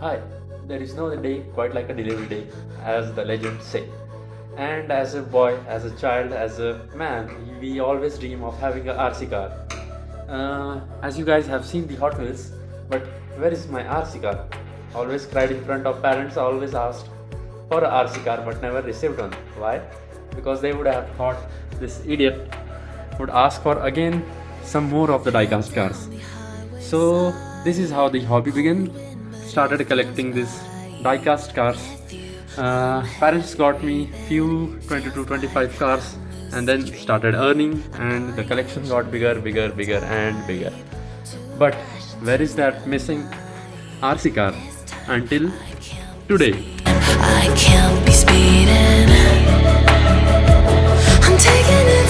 Hi, there is no day quite like a delivery day, as the legends say. And as a boy, as a child, as a man, we always dream of having a RC car. As you guys have seen the Hot Wheels, but where is my RC car? Always cried in front of parents, always asked for a RC car but never received one. Why? Because they would have thought this idiot would ask for again some more of the diecast cars. So this is how the hobby began. Started collecting these diecast cars. Parents got me few 20 to 25 cars and then started earning, and the collection got bigger and bigger. But where is that missing RC car until today? I can't be speeding. I'm taking it